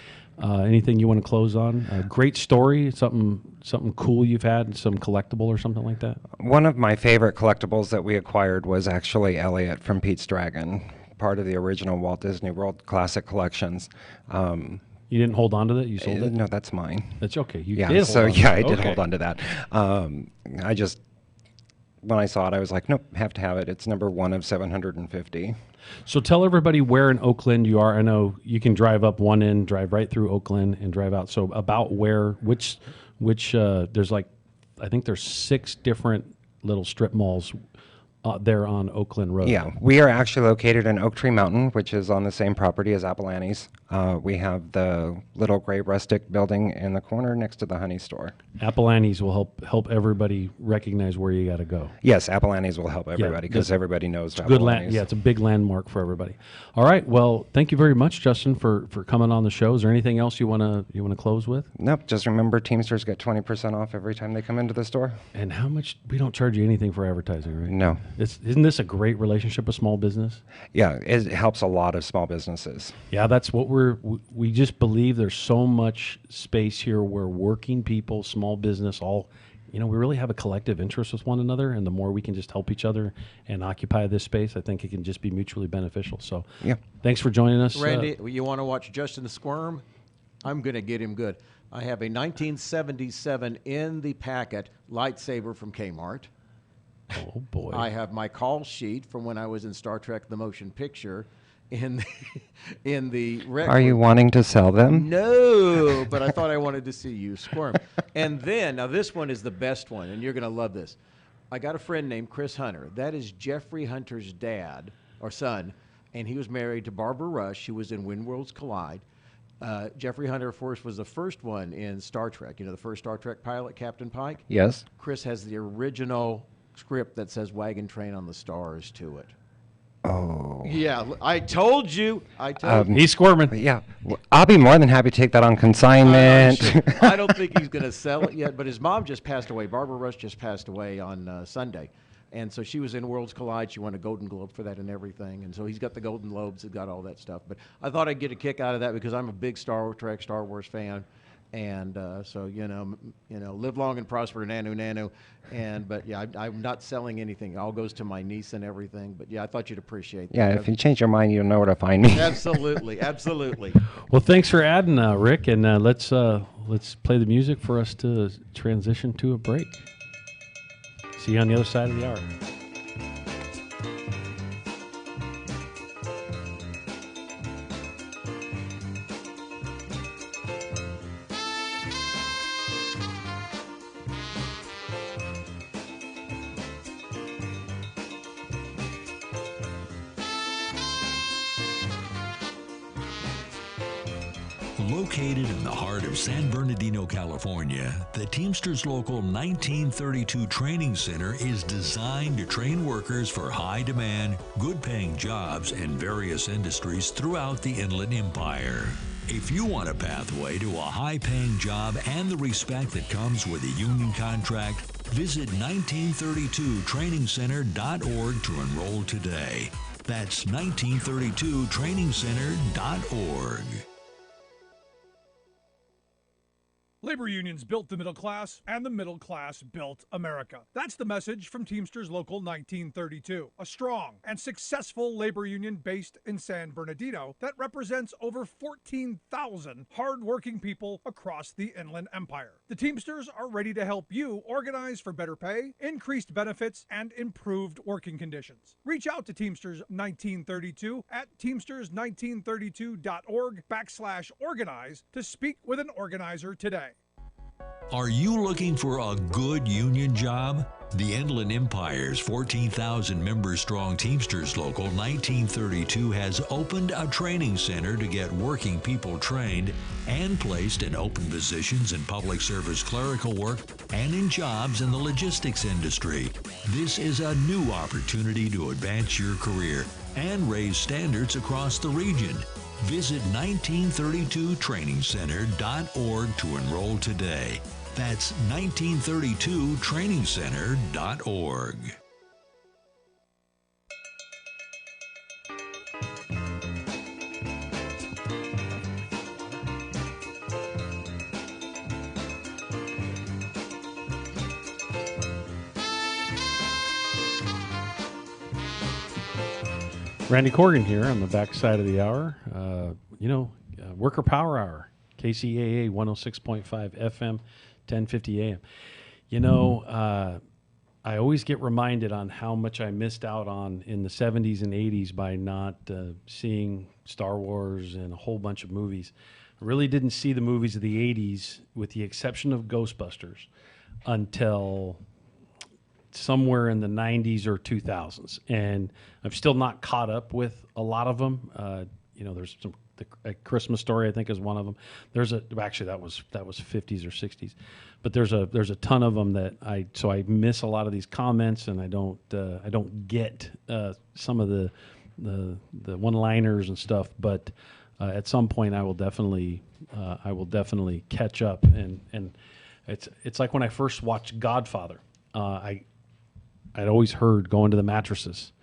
Anything you want to close on? A great story, something cool you've had, some collectible or something like that? One of my favorite collectibles that we acquired was actually Elliot from Pete's Dragon, part of the original Walt Disney World Classic Collections. You didn't hold on to that? You sold it? No, that's mine. That's okay. You yeah, did so hold on yeah, to I it. did Okay. hold on to that. I just, when I saw it, I was like, nope, have to have it. It's number 1 of 750. So tell everybody where in Oak Glen you are. I know you can drive up one end, drive right through Oak Glen, and drive out. So about which there's like, I think there's 6 different little strip malls there on Oak Glen Road. Yeah, we are actually located in Oak Tree Mountain, which is on the same property as Apple Annie's. We have the little gray rustic building in the corner next to the Honey store. Apple Annie's will help everybody recognize where you got to go. Yes, Apple Annie's will help everybody because everybody knows it's Apple Annie's. Yeah, it's a big landmark for everybody. All right, well, thank you very much, Justin, for coming on the show. Is there anything else you wanna close with? Nope. Just remember, Teamsters get 20% off every time they come into the store. And how much? We don't charge you anything for advertising, right? No. Isn't this a great relationship with small business? Yeah, it helps a lot of small businesses. Yeah, that's what we just believe there's so much space here where working people, small business, all, we really have a collective interest with one another, and the more we can just help each other and occupy this space, I think it can just be mutually beneficial. So, yeah, thanks for joining us. Randy, you want to watch Justin Squirm? I'm going to get him good. I have a 1977 in the packet lightsaber from Kmart. Oh, boy. I have my call sheet from when I was in Star Trek The Motion Picture in the Rec Are you wanting to sell them? No, but I thought I wanted to see you squirm. And then, now this one is the best one, and you're going to love this. I got a friend named Chris Hunter. That is Jeffrey Hunter's dad, or son, and he was married to Barbara Rush, who was in When Worlds Collide. Jeffrey Hunter, of course, was the first one in Star Trek. The first Star Trek pilot, Captain Pike? Yes. Chris has the original script that says Wagon Train on the Stars to it. Oh. Yeah, I told you. He's squirming. Yeah. I'll be more than happy to take that on consignment. I don't think he's going to sell it yet, but his mom just passed away. Barbara Rush just passed away on Sunday. And so she was in Worlds Collide. She won a Golden Globe for that and everything. And so he's got the Golden Globes. He's got all that stuff. But I thought I'd get a kick out of that because I'm a big Star Trek, Star Wars fan. And so, live long and prosper, nanu. But yeah, I'm not selling anything. It all goes to my niece and everything. But yeah, I thought you'd appreciate that. Yeah, if you change your mind, you'll know where to find me. Absolutely, absolutely. Well, thanks for adding, Rick. And let's play the music for us to transition to a break. See you on the other side of the hour. Located in the heart of San Bernardino, California, the Teamsters Local 1932 Training Center is designed to train workers for high-demand, good-paying jobs in various industries throughout the Inland Empire. If you want a pathway to a high-paying job and the respect that comes with a union contract, visit 1932trainingcenter.org to enroll today. That's 1932trainingcenter.org. Labor unions built the middle class, and the middle class built America. That's the message from Teamsters Local 1932, a strong and successful labor union based in San Bernardino that represents over 14,000 hardworking people across the Inland Empire. The Teamsters are ready to help you organize for better pay, increased benefits, and improved working conditions. Reach out to Teamsters 1932 at teamsters1932.org/organize to speak with an organizer today. Are you looking for a good union job? The Inland Empire's 14,000 member strong Teamsters Local 1932 has opened a training center to get working people trained and placed in open positions in public service clerical work and in jobs in the logistics industry. This is a new opportunity to advance your career and raise standards across the region. Visit 1932trainingcenter.org to enroll today. That's 1932trainingcenter.org. Randy Corgan here on the backside of the hour. Worker Power Hour, KCAA 106.5 FM, 1050 AM. I always get reminded on how much I missed out on in the 70s and 80s by not seeing Star Wars and a whole bunch of movies. I really didn't see the movies of the 80s, with the exception of Ghostbusters, until somewhere in the 90s or 2000s. And I'm still not caught up with a lot of them. there's a Christmas Story, I think, is one of them. There's actually that was 50s or 60s, but there's a ton of them that I miss a lot of these comments, and I don't get some of the one-liners and stuff. But at some point, I will definitely catch up, and it's like when I first watched Godfather. I'd always heard "going to the mattresses,"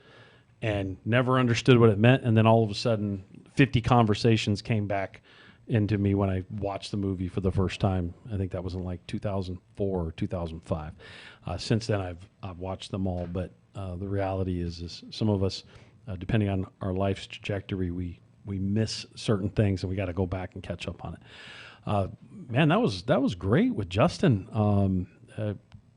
and never understood what it meant, and then all of a sudden 50 conversations came back into me when I watched the movie for the first time. I think that was in like 2004 or 2005. Since then, I've watched them all, but the reality is some of us, depending on our life's trajectory, we miss certain things, and we got to go back and catch up on it. Man, that was great with Justin.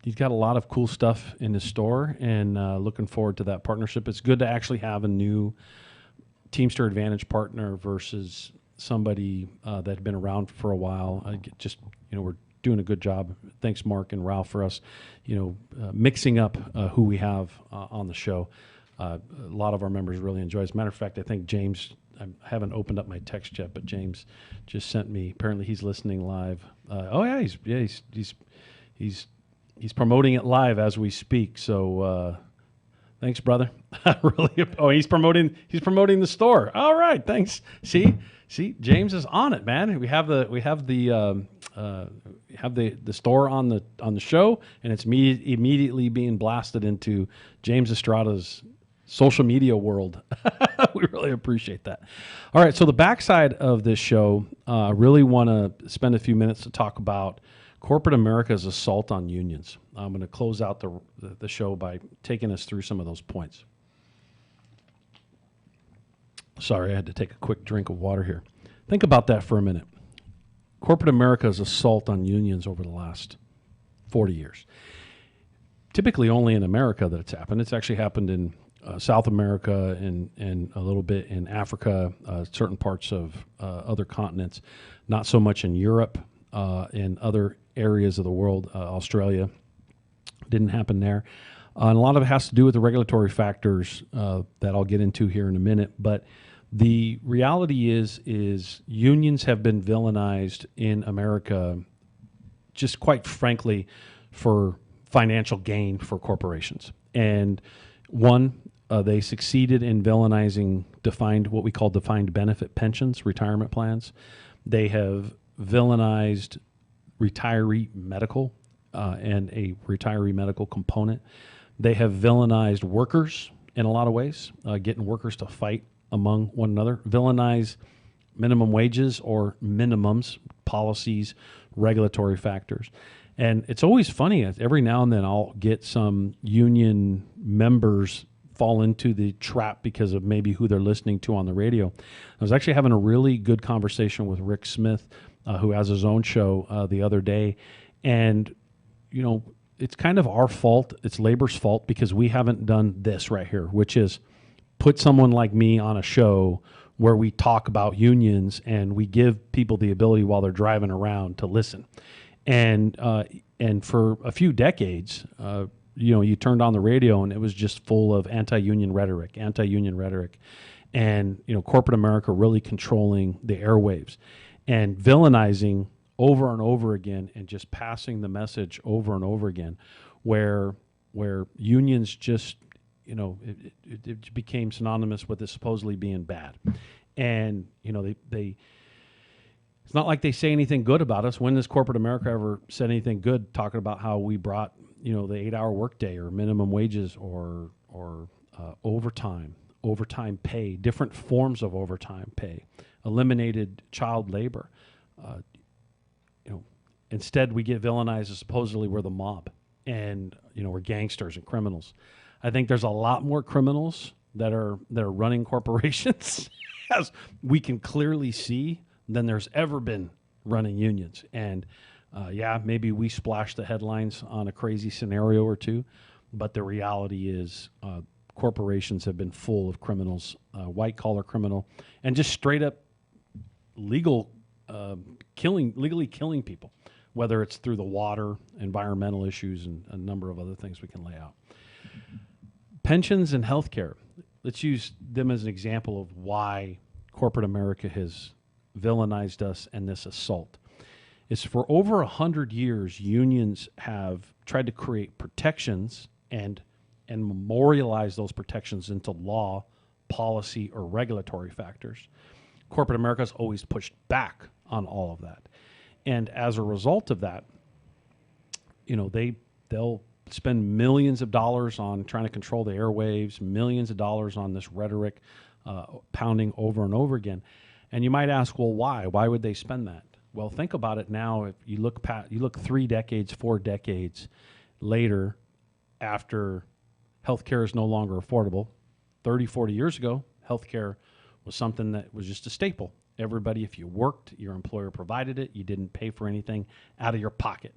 He's got a lot of cool stuff in his store, and looking forward to that partnership. It's good to actually have a new Teamster Advantage partner versus somebody that had been around for a while. We're doing a good job. Thanks, Mark and Ralph, for us, mixing up who we have on the show. A lot of our members really enjoy it. As a matter of fact, I think James, I haven't opened up my text yet, but James just sent me, apparently he's listening live. He's promoting it live as we speak. So thanks, brother. He's promoting the store. All right, thanks. See, James is on it, man. We have the store on the show, and it's immediately being blasted into James Estrada's social media world. We really appreciate that. All right, so the backside of this show, I really want to spend a few minutes to talk about corporate America's assault on unions. I'm going to close out the show by taking us through some of those points. Sorry, I had to take a quick drink of water here. Think about that for a minute. Corporate America's assault on unions over the last 40 years. Typically only in America that it's happened. It's actually happened in South America and a little bit in Africa, certain parts of other continents, not so much in Europe and other areas of the world. Australia didn't happen there. And a lot of it has to do with the regulatory factors that I'll get into here in a minute. But the reality is unions have been villainized in America, just quite frankly, for financial gain for corporations. And they succeeded in villainizing what we call defined benefit pensions, retirement plans. They have villainized retiree medical and a retiree medical component. They have villainized workers in a lot of ways, getting workers to fight among one another, villainize minimum wages or minimums, policies, regulatory factors. And it's always funny, every now and then I'll get some union members fall into the trap because of maybe who they're listening to on the radio. I was actually having a really good conversation with Rick Smith, who has his own show the other day. And, it's kind of our fault. It's labor's fault because we haven't done this right here, which is put someone like me on a show where we talk about unions and we give people the ability while they're driving around to listen. And for a few decades, you turned on the radio and it was just full of anti-union rhetoric, and, corporate America really controlling the airwaves and villainizing over and over again and just passing the message over and over again where unions just, it became synonymous with it supposedly being bad. And, they it's not like they say anything good about us. When has corporate America ever said anything good talking about how we brought, the 8-hour workday or minimum wages or overtime pay, different forms of overtime pay, eliminated child labor? Instead, we get villainized as supposedly we're the mob and, we're gangsters and criminals. I think there's a lot more criminals that are running corporations, as we can clearly see, than there's ever been running unions. And maybe we splashed the headlines on a crazy scenario or two, but the reality is corporations have been full of criminals, white-collar criminal, and just straight-up legally killing people, whether it's through the water, environmental issues, and a number of other things we can lay out. Pensions and healthcare. Let's use them as an example of why corporate America has villainized us and this assault is for over 100 years, unions have tried to create protections and memorialize those protections into law, policy, or regulatory factors. Corporate America has always pushed back on all of that. And as a result of that, they'll spend millions of dollars on trying to control the airwaves, millions of dollars on this rhetoric pounding over and over again. And you might ask, well, why? Why would they spend that? Well, think about it now. If you look 3 decades, 4 decades later, after healthcare is no longer affordable, 30, 40 years ago, healthcare was something that was just a staple. Everybody, if you worked, your employer provided it. You didn't pay for anything out of your pocket.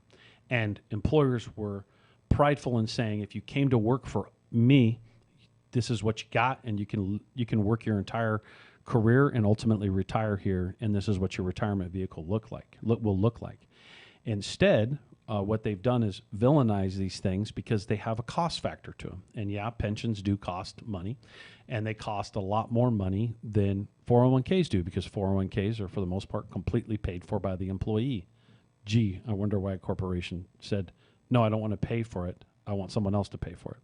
And employers were prideful in saying, if you came to work for me, this is what you got, and you can work your entire career and ultimately retire here, and this is what your retirement vehicle will look like. Instead, what they've done is villainize these things because they have a cost factor to them. And yeah, pensions do cost money, and they cost a lot more money than 401ks do, because 401ks are, for the most part, completely paid for by the employee. Gee, I wonder why a corporation said, no, I don't want to pay for it. I want someone else to pay for it.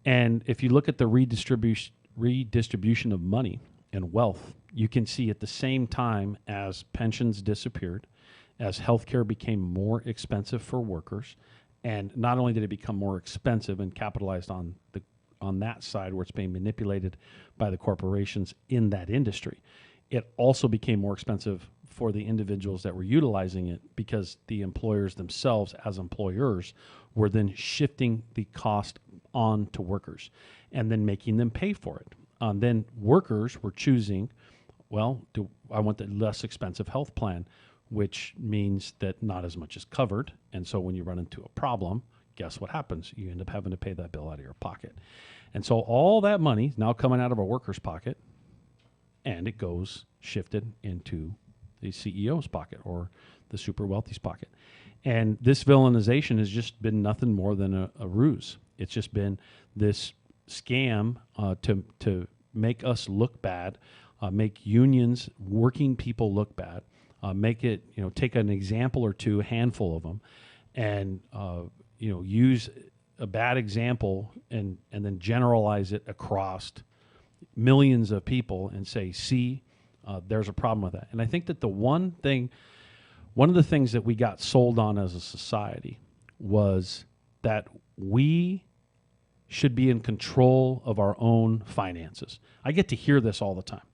And if you look at the redistribution of money and wealth, you can see at the same time as pensions disappeared, as healthcare became more expensive for workers, and not only did it become more expensive and capitalized on that side where it's being manipulated by the corporations in that industry, it also became more expensive for the individuals that were utilizing it, because the employers themselves, as employers, were then shifting the cost on to workers and then making them pay for it. Then workers were choosing, well, I want the less expensive health plan, which means that not as much is covered. And so when you run into a problem, guess what happens? You end up having to pay that bill out of your pocket. And so all that money is now coming out of a worker's pocket, and it goes shifted into the CEO's pocket or the super wealthy's pocket. And this villainization has just been nothing more than a ruse. It's just been this scam to make us look bad, make unions, working people look bad, make it, take an example or two, a handful of them, and use a bad example and then generalize it across millions of people and say, see, there's a problem with that. And I think that one of the things that we got sold on as a society was that we should be in control of our own finances. I get to hear this all the time.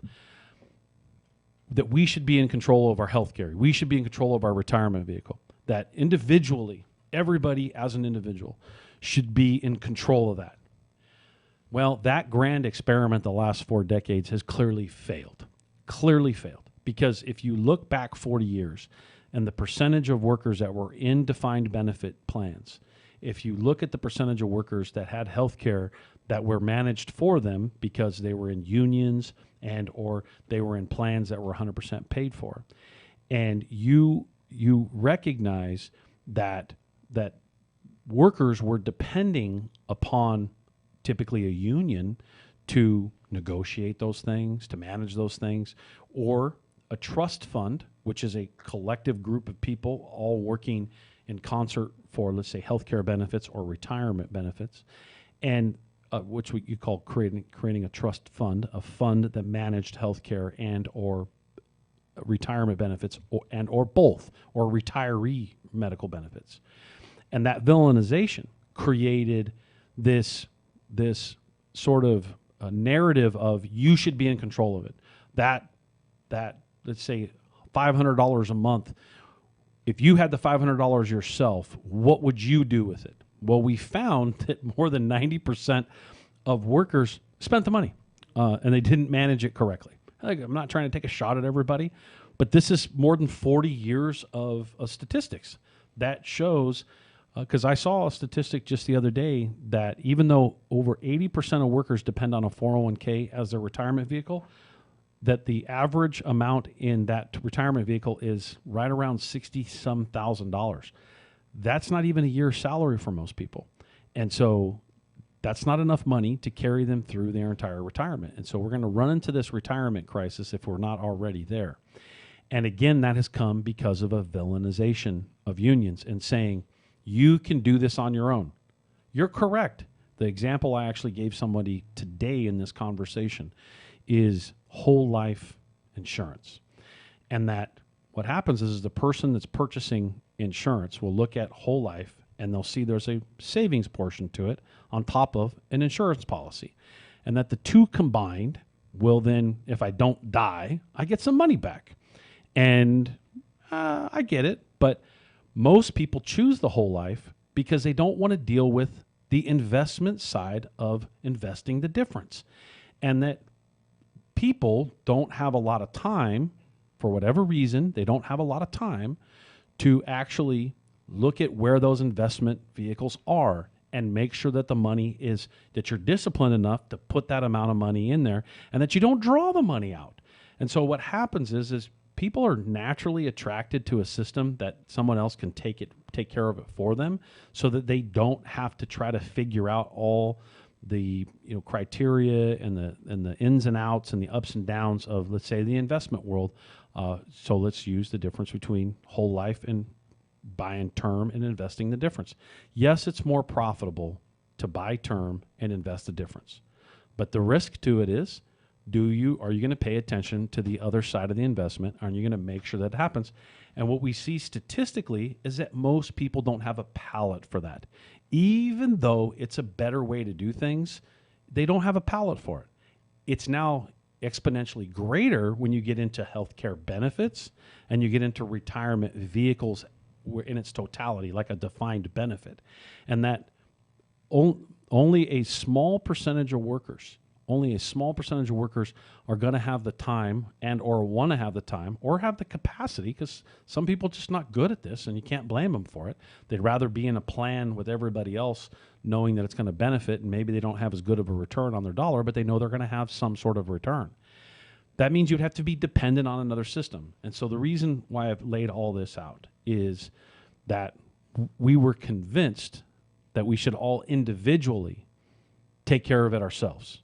That we should be in control of our health care. We should be in control of our retirement vehicle. That individually, everybody as an individual should be in control of that. Well, that grand experiment the last 4 decades has clearly failed. Clearly failed. Because if you look back 40 years and the percentage of workers that were in defined benefit plans, if you look at the percentage of workers that had health care that were managed for them because they were in unions and or they were in plans that were 100% paid for, and you recognize that workers were depending upon typically a union to negotiate those things, to manage those things, or a trust fund, which is a collective group of people all working in concert for, let's say, healthcare benefits or retirement benefits, and which you call creating a trust fund, a fund that managed healthcare and or retirement benefits, or both, or retiree medical benefits. And that villainization created this sort of a narrative of you should be in control of it. That let's say $500 a month. If you had the $500 yourself, what would you do with it? Well, we found that more than 90% of workers spent the money and they didn't manage it correctly. I'm not trying to take a shot at everybody, but this is more than 40 years of statistics that shows, because I saw a statistic just the other day that even though over 80% of workers depend on a 401k as their retirement vehicle, that the average amount in that retirement vehicle is right around $60-some thousand. That's not even a year's salary for most people. And so that's not enough money to carry them through their entire retirement. And so we're going to run into this retirement crisis if we're not already there. And again, that has come because of a villainization of unions and saying, you can do this on your own. You're correct. The example I actually gave somebody today in this conversation is whole life insurance. And that what happens is the person that's purchasing insurance will look at whole life and they'll see there's a savings portion to it on top of an insurance policy. And that the two combined will then, if I don't die, I get some money back. And I get it, but most people choose the whole life because they don't want to deal with the investment side of investing the difference. And that people don't have a lot of time, for whatever reason, they don't have a lot of time to actually look at where those investment vehicles are and make sure that the money is, that you're disciplined enough to put that amount of money in there and that you don't draw the money out. And so what happens is people are naturally attracted to a system that someone else can take care of it for them, so that they don't have to try to figure out all the criteria and the ins and outs and the ups and downs of, let's say, the investment world. So let's use the difference between whole life and buying term and investing the difference. Yes, it's more profitable to buy term and invest the difference, but the risk to it is, are you going to pay attention to the other side of the investment? Are you going to make sure that happens? And what we see statistically is that most people don't have a palate for that. Even though it's a better way to do things, they don't have a palate for it. It's now exponentially greater when you get into healthcare benefits and you get into retirement vehicles in its totality, like a defined benefit. And that only a small percentage of workers are going to have the time and or want to have the time or have the capacity, because some people are just not good at this and you can't blame them for it. They'd rather be in a plan with everybody else knowing that it's going to benefit, and maybe they don't have as good of a return on their dollar, but they know they're going to have some sort of return. That means you'd have to be dependent on another system. And so the reason why I've laid all this out is that we were convinced that we should all individually take care of it ourselves.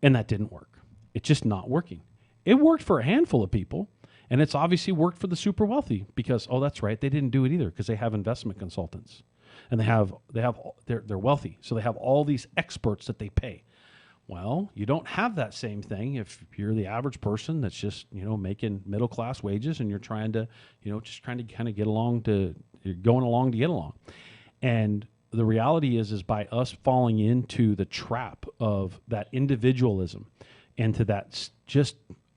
And that didn't work. It's just not working. It worked for a handful of people, and it's obviously worked for the super wealthy because, oh, that's right, they didn't do it either because they have investment consultants, and they're wealthy, so they have all these experts that they pay. Well, you don't have that same thing if you're the average person that's just making middle class wages and you're trying to kind of get along you're going along to get along. And the reality is by us falling into the trap of that individualism and to that just,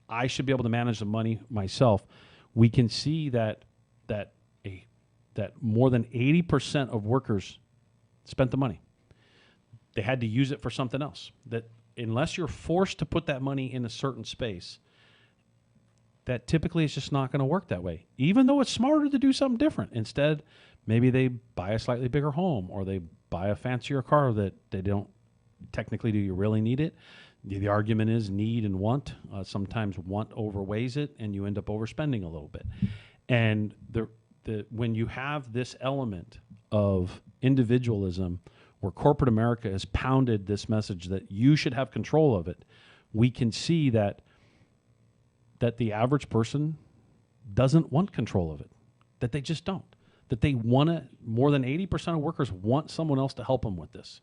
I should be able to manage the money myself, we can see that more than 80% of workers spent the money. They had to use it for something else. That unless you're forced to put that money in a certain space, that typically is just not going to work that way, even though it's smarter to do something different. Instead, maybe they buy a slightly bigger home, or they buy a fancier car that they don't technically, do you really need it? The argument is need and want. Sometimes want overweighs it, and you end up overspending a little bit. And when you have this element of individualism, where corporate America has pounded this message that you should have control of it, we can see that the average person doesn't want control of it, that they just don't. That they want to, more than 80% of workers want someone else to help them with this.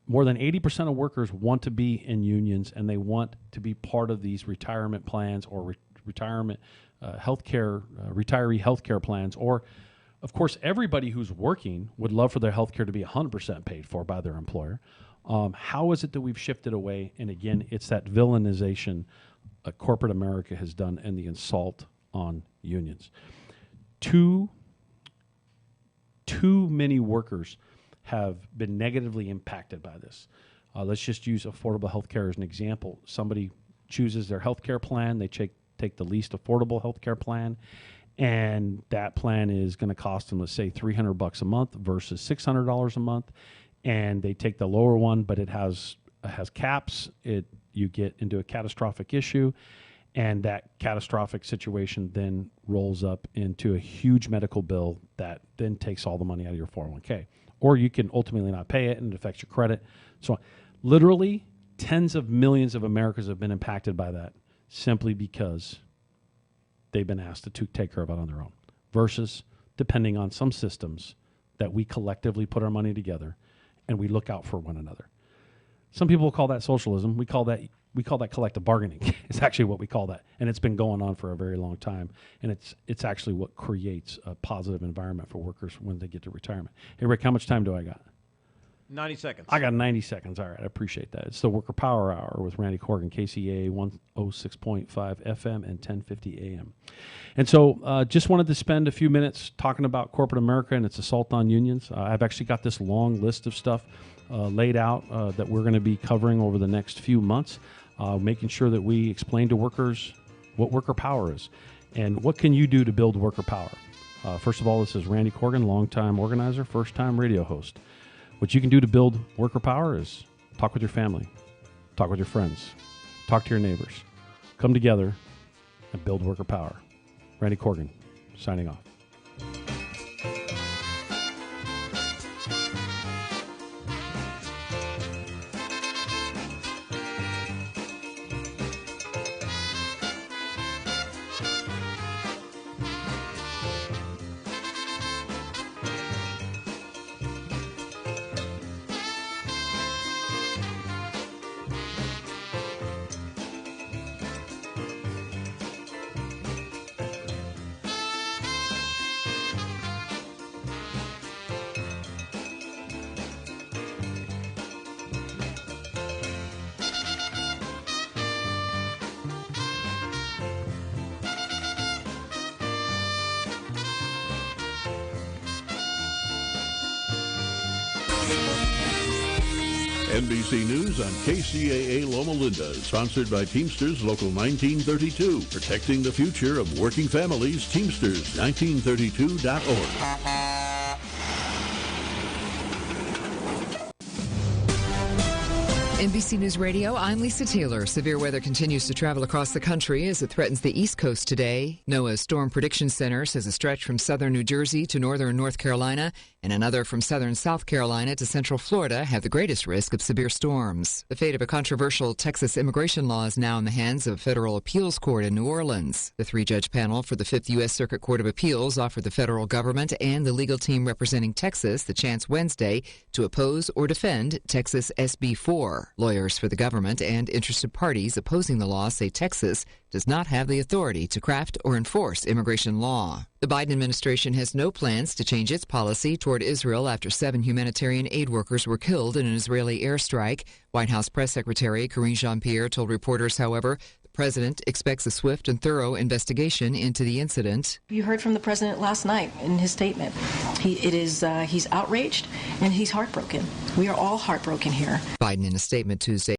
More than 80% of workers want to be in unions, and they want to be part of these retirement plans or retirement healthcare, retiree healthcare plans. Or, of course, everybody who's working would love for their healthcare to be 100% paid for by their employer. How is it that we've shifted away? And again, it's that villainization corporate America has done and the assault on unions. Too many workers have been negatively impacted by this. Let's just use affordable health care as an example. Somebody chooses their health care plan. They take the least affordable health care plan, and that plan is going to cost them, let's say, $300 a month versus $600 a month. And they take the lower one, but it has caps. You get into a catastrophic issue, and that catastrophic situation then rolls up into a huge medical bill that then takes all the money out of your 401k. or you can ultimately not pay it and it affects your credit. So literally tens of millions of Americans have been impacted by that simply because they've been asked to take care of it on their own versus depending on some systems that we collectively put our money together and we look out for one another. Some people call that socialism. We call that collective bargaining. It's actually what we call that. And it's been going on for a very long time. And it's actually what creates a positive environment for workers when they get to retirement. Hey, Rick, how much time do I got? 90 seconds. I got 90 seconds. All right, I appreciate that. It's the Worker Power Hour with Randy Corgan, KCAA 106.5 FM and 1050 AM. And so just wanted to spend a few minutes talking about corporate America and its assault on unions. I've actually got this long list of stuff laid out that we're going to be covering over the next few months, making sure that we explain to workers what worker power is and what can you do to build worker power. First of all, this is Randy Corgan, longtime organizer, first-time radio host. What you can do to build worker power is talk with your family, talk with your friends, talk to your neighbors, come together and build worker power. Randy Corgan, signing off. NBC News on KCAA Loma Linda, sponsored by Teamsters Local 1932, protecting the future of working families. Teamsters1932.org. NBC News Radio, I'm Lisa Taylor. Severe weather continues to travel across the country as it threatens the East Coast today. NOAA's Storm Prediction Center says a stretch from southern New Jersey to northern North Carolina and another from southern South Carolina to central Florida have the greatest risk of severe storms. The fate of a controversial Texas immigration law is now in the hands of a federal appeals court in New Orleans. The three-judge panel for the 5th U.S. Circuit Court of Appeals offered the federal government and the legal team representing Texas the chance Wednesday to oppose or defend Texas SB 4. Lawyers for the government and interested parties opposing the law say Texas does not have the authority to craft or enforce immigration law. The Biden administration has no plans to change its policy toward Israel after 7 humanitarian aid workers were killed in an Israeli airstrike. White House Press Secretary Karine Jean-Pierre told reporters, however, the president expects a swift and thorough investigation into the incident. You heard from the president last night in his statement. He's outraged and he's heartbroken. We are all heartbroken here. Biden in a statement Tuesday